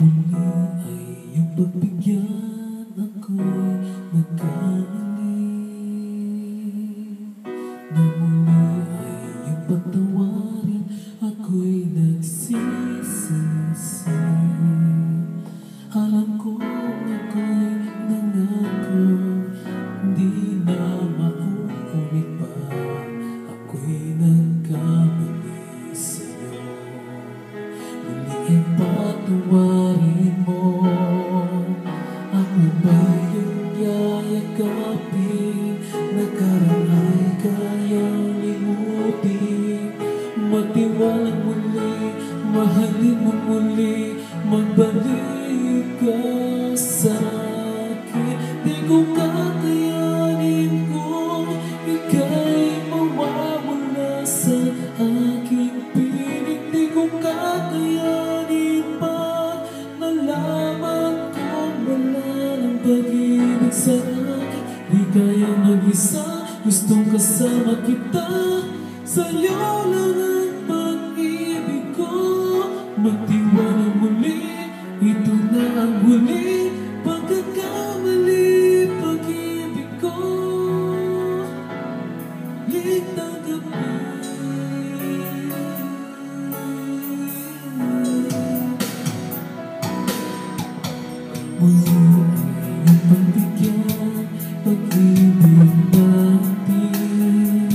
Muli ay iyong pagbigyan ako'y nagkamali. Na muli ay iyong patawarin ako'y nagsisisi. Alam ko ako'y nangako, di na mauulit pa. Ako'y nagkamali sa'yo. Muli ay patawarin mo. Ako ba'y iyong yayakapin? Nakaraan ay kayang limutin. Magtiwalang muli, mahalin mo muli, magbalik ka sa'kin. Di ko kakayanin kung ika'y mawawala sa aking piling. Di ko kakayanin pag nalaman kong wala ng pag-ibig sa akin. Di kaya mag-isa, gustong kasama kita. Sa'yo lang ang pag-ibig ko. Magtiwala muli, ito na ang huli. Pagkakamali, pag-ibig ko. Litang gabi. Muli ay iyong pagbigyan, pag-ibig natin.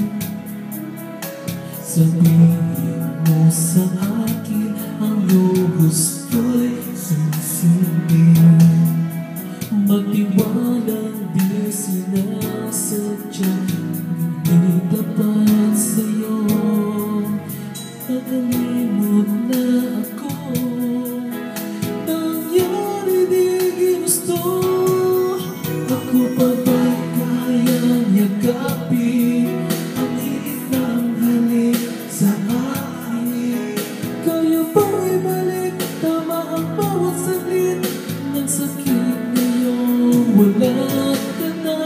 Sabihin mo sa akin ang iyong gusto'y susundin. Magtiwalang di sinasadya, hindi tapat sa'yo. Nakalimot na ako, nangyari di ginusto. Ako pa ba'y kayang yakapin ang higit ng halik sa akin? Kaya ba'y balik, tama ang bawat saglit ng sakit ngayon? Wala ka na,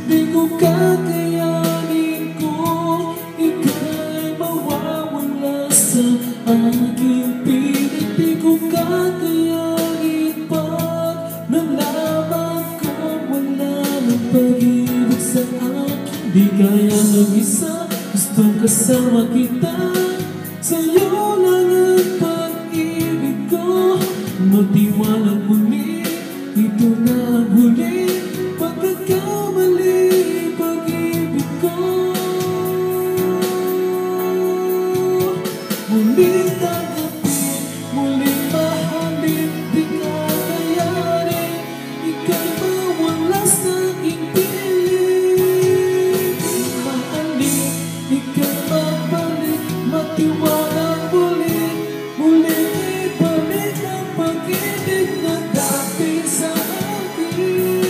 di ko kakayanin kung ika'y mawawala sa aking piling. Di ko kakayanin pag nalaman kong wala ng pag-ibig sa akin. Di kaya mag-isa, gustong kasama kita. Sa'yo lang ang pag-ibig ko. Magtiwala muli, ito na ang huli. Pagkakamali, pag-ibig ko. Muling tanggapin, muling mahalin. Di kakayanin, ika'y mawala sa aking piling. Mahalin, ika'y mabalik, magtiwala muli. Muling ibalik ang pag-ibig na dati sa akin.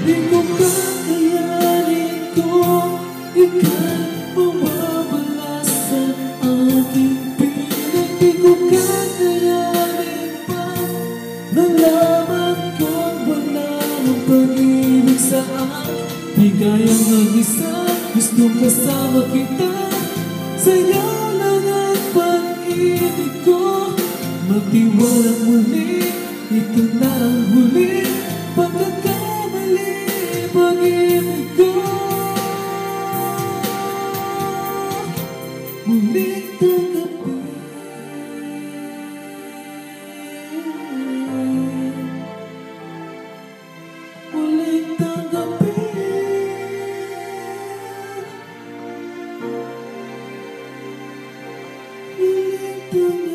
Di ko kakayanin kung ika'y mawawala sa aking piling. Di ko kakayanin pa nalaman kung wala ng pag-ibig sa akin. Di kayang mag-isa, gustong kasama kita. Sa'yo lang ang pag-ibig ko. Magtiwala muli, ito na ang huli. Pagkakamali, pag-ibig ko. Muling tanggapin, muling tanggapin, muling tanggapin.